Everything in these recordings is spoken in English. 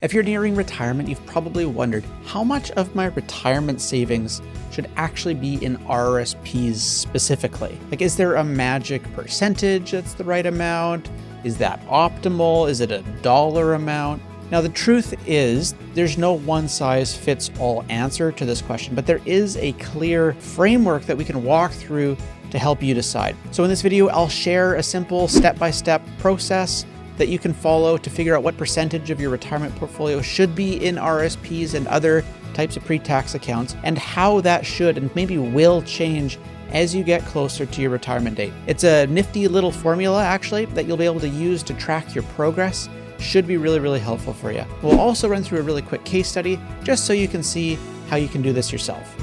If you're nearing retirement, you've probably wondered how much of my retirement savings should actually be in RRSPs specifically. Like, is there a magic percentage that's the right amount? Is that optimal? Is it a dollar amount? Now, the truth is there's no one size fits all answer to this question, but there is a clear framework that we can walk through to help you decide. So in this video, I'll share a simple step-by-step process that you can follow to figure out what percentage of your retirement portfolio should be in RRSPs and other types of pre-tax accounts, and how that should and maybe will change as you get closer to your retirement date. It's a nifty little formula actually that you'll be able to use to track your progress. Should be really helpful for you. We'll also run through a really quick case study just so you can see how you can do this yourself.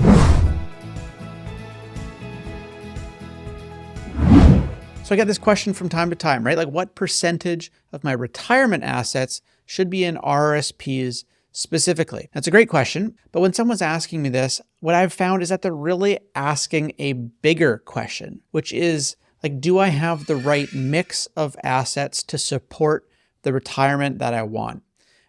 So I get this question from time to time, right? Like, what percentage of my retirement assets should be in RRSPs specifically? That's a great question, but when someone's asking me this, what I've found is that they're really asking a bigger question, which is like, do I have the right mix of assets to support the retirement that I want?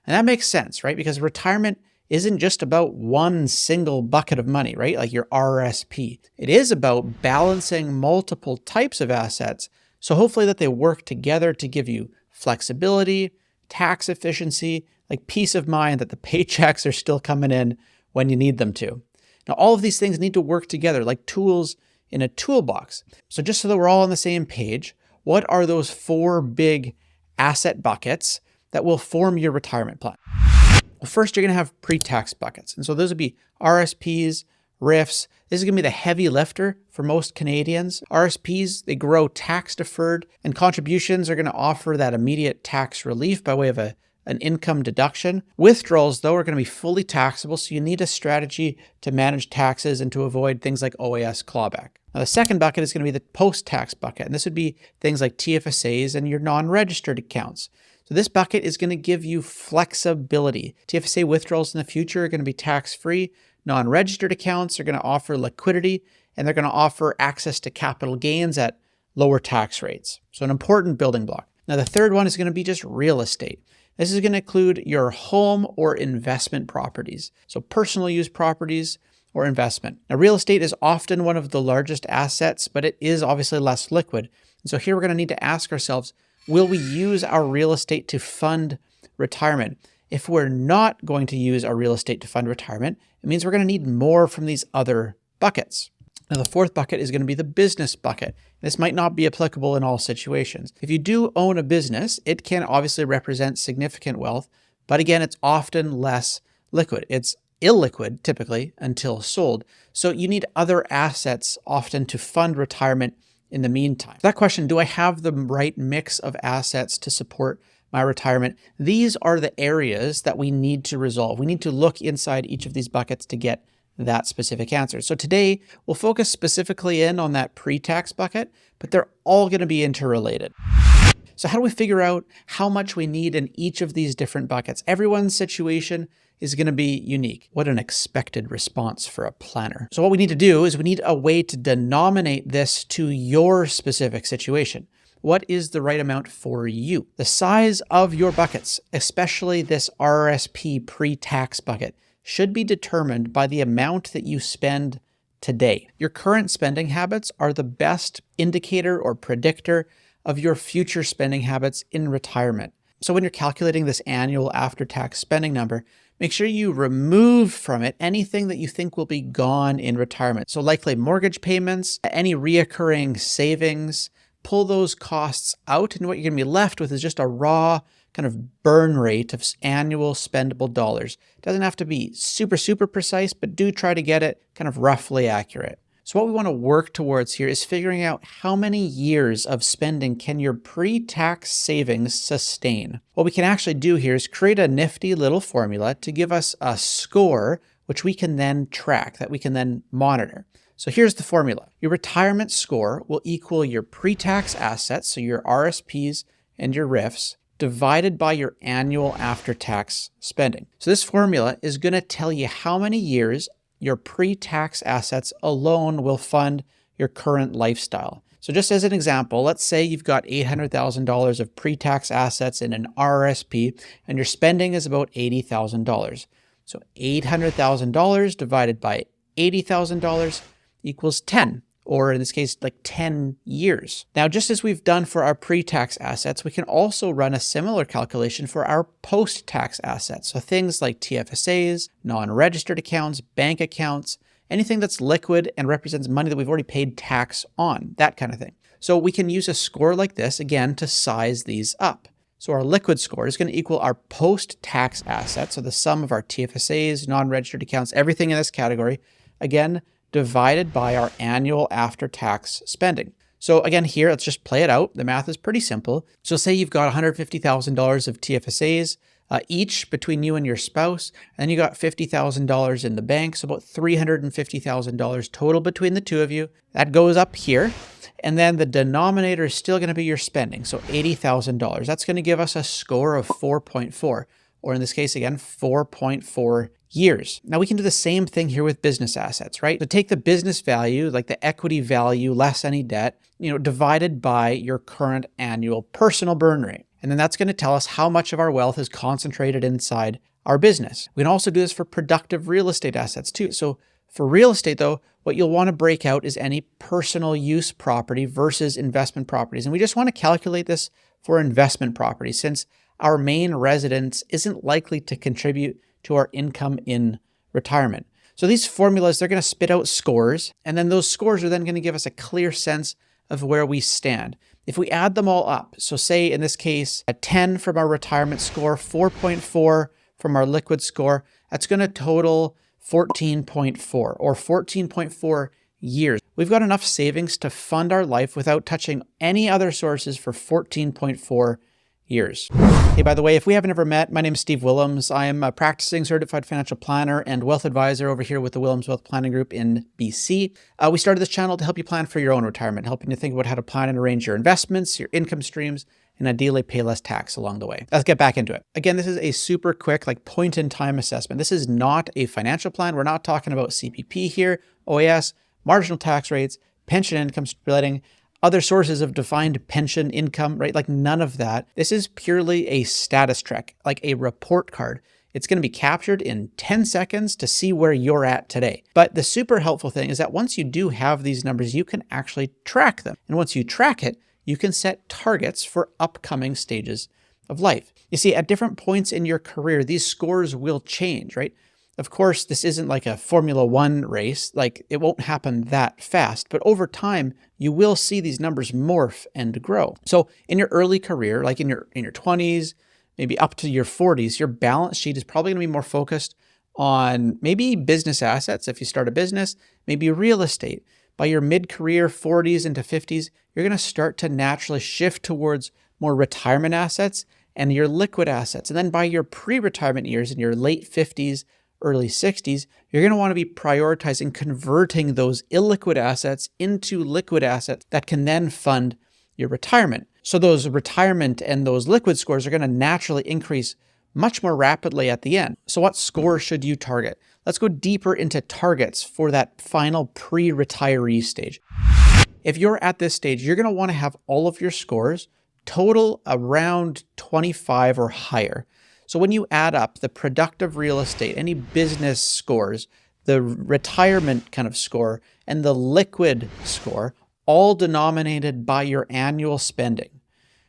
And that makes sense, right? Because retirement isn't just about one single bucket of money, right? Like your RRSP. It is about balancing multiple types of assets, so hopefully that they work together to give you flexibility, tax efficiency, like peace of mind that the paychecks are still coming in when you need them to. Now, all of these things need to work together like tools in a toolbox. So just so that we're all on the same page, what are those 4 big asset buckets that will form your retirement plan? Well, first, you're going to have pre-tax buckets. And so those would be RSPs, RRSPs. This is going to be the heavy lifter for most Canadians. RRSPs, they grow tax deferred, and contributions are going to offer that immediate tax relief by way of an income deduction. Withdrawals, though, are going to be fully taxable, so you need a strategy to manage taxes and to avoid things like OAS clawback. Now, the second bucket is going to be the post-tax bucket, and this would be things like TFSAs and your non-registered accounts. So this bucket is going to give you flexibility. TFSA withdrawals in the future are going to be tax-free. Non-registered accounts are going to offer liquidity, and they're going to offer access to capital gains at lower tax rates. So an important building block. Now, the third one is going to be just real estate. This is going to include your home or investment properties. So personal use properties or investment. Now, real estate is often one of the largest assets, but it is obviously less liquid. And so here we're going to need to ask ourselves, will we use our real estate to fund retirement? If we're not going to use our real estate to fund retirement, it means we're going to need more from these other buckets. Now, the fourth bucket is going to be the business bucket. This might not be applicable in all situations. If you do own a business, it can obviously represent significant wealth, but again, it's often less liquid. It's illiquid typically until sold. So you need other assets often to fund retirement in the meantime. That question, do I have the right mix of assets to support my retirement? These are the areas that we need to resolve. We need to look inside each of these buckets to get that specific answer. So today we'll focus specifically in on that pre-tax bucket, but they're all going to be interrelated. So how do we figure out how much we need in each of these different buckets? Everyone's situation is going to be unique. What an expected response for a planner. So what we need to do is we need a way to denominate this to your specific situation. What is the right amount for you? The size of your buckets, especially this RRSP pre-tax bucket, should be determined by the amount that you spend today. Your current spending habits are the best indicator or predictor of your future spending habits in retirement. So when you're calculating this annual after-tax spending number, make sure you remove from it anything that you think will be gone in retirement. So likely mortgage payments, any reoccurring savings, pull those costs out, and what you're going to be left with is just a raw kind of burn rate of annual spendable dollars. It doesn't have to be super precise, but do try to get it kind of roughly accurate. So what we want to work towards here is figuring out how many years of spending can your pre-tax savings sustain. What we can actually do here is create a nifty little formula to give us a score, which we can then track, that we can then monitor. So here's the formula. Your retirement score will equal your pre-tax assets, so your RRSPs and your RRSPs, divided by your annual after-tax spending. So this formula is going to tell you how many years your pre-tax assets alone will fund your current lifestyle. So So just as an example, let's say you've got $800,000 of pre-tax assets in an RRSP and your spending is about $80,000. So $800,000 divided by $80,000 equals 10, or in this case, like 10 years. Now, just as we've done for our pre-tax assets, we can also run a similar calculation for our post-tax assets. So things like TFSAs, non-registered accounts, bank accounts, anything that's liquid and represents money that we've already paid tax on, that kind of thing. So we can use a score like this, again, to size these up. So our liquid score is going to equal our post-tax assets, so the sum of our TFSAs, non-registered accounts, everything in this category, again, divided by our annual after-tax spending. So again, here, let's just play it out. The math is pretty simple. So say you've got $150,000 of TFSAs, each between you and your spouse, and then you got $50,000 in the bank, so about $350,000 total between the two of you. That goes up here, and then the denominator is still going to be your spending, so $80,000. That's going to give us a score of 4.4, or in this case, again, 4.4 years. Now we can do the same thing here with business assets, right? So take the business value, like the equity value less any debt, divided by your current annual personal burn rate. And then that's going to tell us how much of our wealth is concentrated inside our business. We can also do this for productive real estate assets too. So for real estate though, what you'll want to break out is any personal use property versus investment properties. And we just want to calculate this for investment properties since our main residence isn't likely to contribute to our income in retirement. So these formulas, they're going to spit out scores, and then those scores are then going to give us a clear sense of where we stand. If we add them all up, so say in this case, a 10 from our retirement score, 4.4 from our liquid score, that's going to total 14.4 or 14.4 years. We've got enough savings to fund our life without touching any other sources for 14.4 years. Hey, by the way, if we haven't ever met, my name is Steve Willems. I am a practicing certified financial planner and wealth advisor over here with the Willems Wealth Planning Group in BC. We started this channel to help you plan for your own retirement, helping you think about how to plan and arrange your investments, your income streams, and ideally pay less tax along the way. Let's get back into it. Again, this is a super quick, point in time assessment. This is not a financial plan. We're not talking about CPP here, OAS, marginal tax rates, pension income splitting, other sources of defined pension income, right? Like none of that. This is purely a status check, like a report card. It's going to be captured in 10 seconds to see where you're at today. But the super helpful thing is that once you do have these numbers, you can actually track them. And once you track it, you can set targets for upcoming stages of life. You see, at different points in your career, these scores will change, right? Of course, this isn't like a Formula One race, like it won't happen that fast, but over time, you will see these numbers morph and grow. So in your early career, like in your 20s, maybe up to your 40s, your balance sheet is probably gonna be more focused on maybe business assets if you start a business, maybe real estate. By your mid-career 40s into 50s, you're gonna start to naturally shift towards more retirement assets and your liquid assets. And then by your pre-retirement years in your late 50s, early 60s, you're going to want to be prioritizing converting those illiquid assets into liquid assets that can then fund your retirement. So those retirement and those liquid scores are going to naturally increase much more rapidly at the end. So what score should you target? Let's go deeper into targets for that final pre-retiree stage. If you're at this stage, you're going to want to have all of your scores total around 25 or higher. So when you add up the productive real estate, any business scores, the retirement kind of score, and the liquid score, all denominated by your annual spending,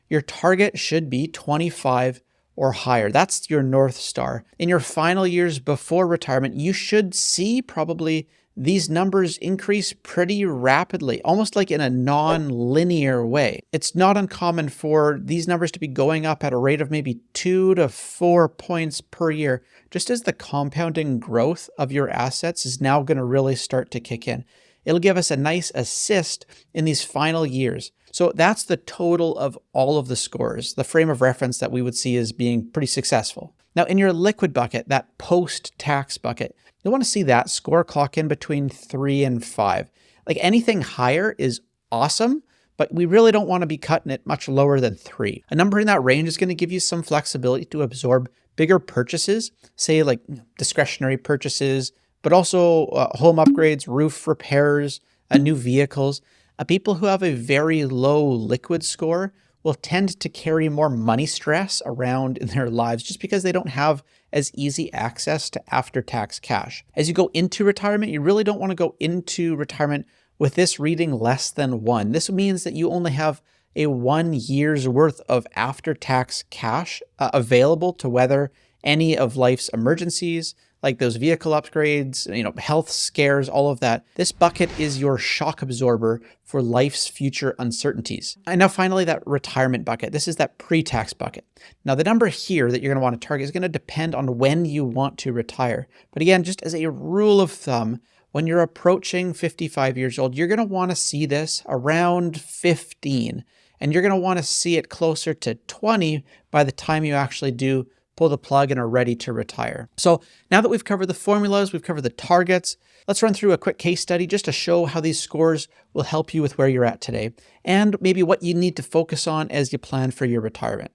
your target should be 25 or higher. That's your North Star. In your final years before retirement, you should see probably these numbers increase pretty rapidly, almost like in a non-linear way. It's not uncommon for these numbers to be going up at a rate of maybe 2 to 4 points per year, just as the compounding growth of your assets is now going to really start to kick in. It'll give us a nice assist in these final years. So that's the total of all of the scores, the frame of reference that we would see as being pretty successful. Now in your liquid bucket, that post-tax bucket, you'll want to see that score clock in between 3 and 5. Like anything higher is awesome, but we really don't want to be cutting it much lower than 3. A number in that range is going to give you some flexibility to absorb bigger purchases, say like discretionary purchases, but also home upgrades, roof repairs, new vehicles. People who have a very low liquid score will tend to carry more money stress around in their lives just because they don't have as easy access to after-tax cash. As you go into retirement, you really don't want to go into retirement with this reading less than 1. This means that you only have a 1 year's worth of after-tax cash available to weather any of life's emergencies, like those vehicle upgrades, health scares, all of that. This bucket is your shock absorber for life's future uncertainties. And now finally, that retirement bucket. This is that pre-tax bucket. Now the number here that you're going to want to target is going to depend on when you want to retire. But again, just as a rule of thumb, when you're approaching 55 years old, you're going to want to see this around 15. And you're going to want to see it closer to 20 by the time you actually do pull the plug and are ready to retire. So now that we've covered the formulas, we've covered the targets, let's run through a quick case study just to show how these scores will help you with where you're at today and maybe what you need to focus on as you plan for your retirement.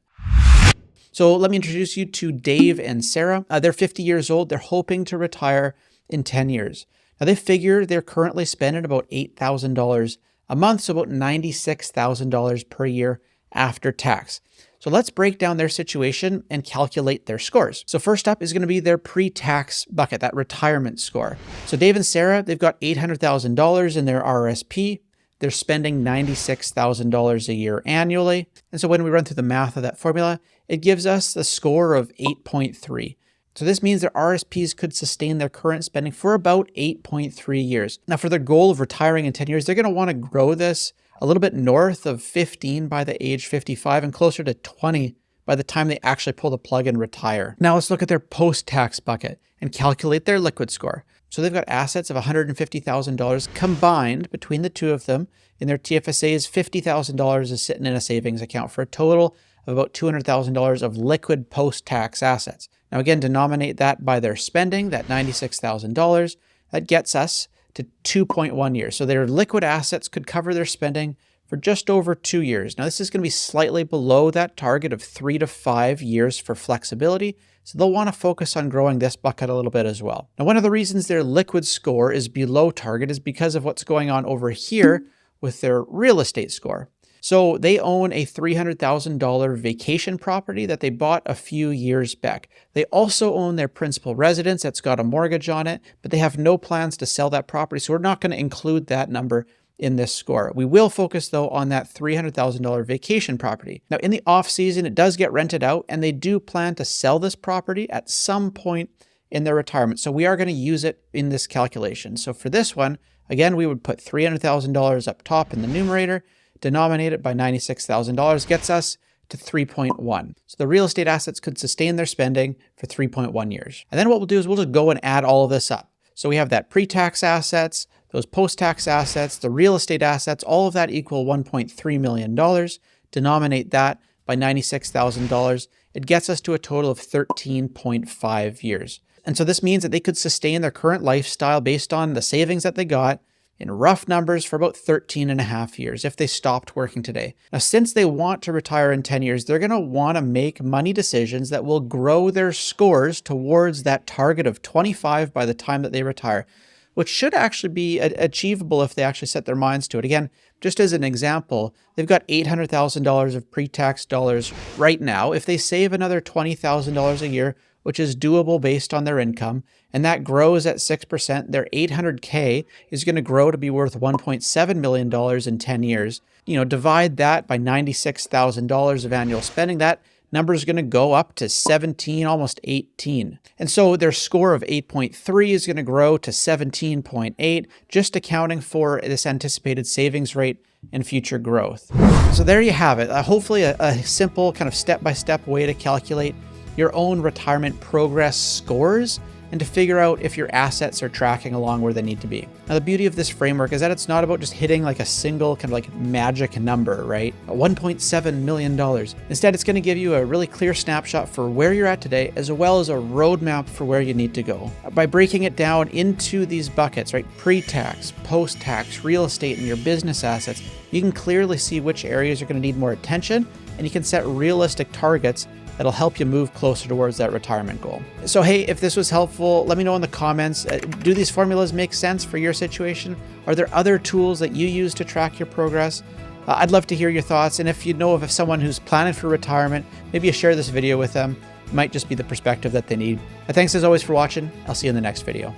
So let me introduce you to Dave and Sarah. They're 50 years old. They're hoping to retire in 10 years. Now they figure they're currently spending about $8,000 a month, so about $96,000 per year after tax. So let's break down their situation and calculate their scores. So first up is going to be their pre-tax bucket, that retirement score. So Dave and Sarah, they've got $800,000 in their RRSP. They're spending $96,000 a year annually. And so when we run through the math of that formula, it gives us a score of 8.3. So this means their RRSPs could sustain their current spending for about 8.3 years. Now for their goal of retiring in 10 years, they're going to want to grow this a little bit north of 15 by the age 55 and closer to 20 by the time they actually pull the plug and retire. Now let's look at their post-tax bucket and calculate their liquid score. So they've got assets of $150,000 combined between the two of them. In their TFSAs, $50,000 is sitting in a savings account for a total of about $200,000 of liquid post-tax assets. Now again, denominate that by their spending, that $96,000, that gets us to 2.1 years. So their liquid assets could cover their spending for just over 2 years. Now this is going to be slightly below that target of 3 to 5 years for flexibility. So they'll want to focus on growing this bucket a little bit as well. Now, one of the reasons their liquid score is below target is because of what's going on over here with their real estate score. So they own a $300,000 vacation property that they bought a few years back. They also own their principal residence that's got a mortgage on it, but they have no plans to sell that property. So we're not going to include that number in this score. We will focus though on that $300,000 vacation property. Now in the off season, it does get rented out and they do plan to sell this property at some point in their retirement. So we are going to use it in this calculation. So for this one, again, we would put $300,000 up top in the numerator, denominate it by $96,000, gets us to 3.1. So the real estate assets could sustain their spending for 3.1 years. And then what we'll do is we'll just go and add all of this up. So we have that pre-tax assets, those post-tax assets, the real estate assets, all of that equal $1.3 million. Denominate that by $96,000. It gets us to a total of 13.5 years. And so this means that they could sustain their current lifestyle based on the savings that they got in rough numbers for about 13 and a half years if they stopped working today. Now, since they want to retire in 10 years, they're going to want to make money decisions that will grow their scores towards that target of 25 by the time that they retire, which should actually be achievable if they actually set their minds to it. Again, just as an example, they've got $800,000 of pre-tax dollars right now. If they save another $20,000 a year, which is doable based on their income, and that grows at 6%, their $800K is going to grow to be worth $1.7 million in 10 years. Divide that by $96,000 of annual spending, that number is going to go up to 17, almost 18. And so their score of 8.3 is going to grow to 17.8, just accounting for this anticipated savings rate and future growth. So there you have it. Hopefully a simple kind of step-by-step way to calculate your own retirement progress scores and to figure out if your assets are tracking along where they need to be. Now, the beauty of this framework is that it's not about just hitting like a single kind of like magic number, right? $1.7 million. Instead, it's going to give you a really clear snapshot for where you're at today, as well as a roadmap for where you need to go. By breaking it down into these buckets, right? Pre-tax, post-tax, real estate, and your business assets, you can clearly see which areas are going to need more attention, and you can set realistic targets that'll help you move closer towards that retirement goal. So hey, if this was helpful, let me know in the comments. Do these formulas make sense for your situation? Are there other tools that you use to track your progress? I'd love to hear your thoughts. And if you know of someone who's planning for retirement, maybe you share this video with them. It might just be the perspective that they need. Thanks as always for watching. I'll see you in the next video.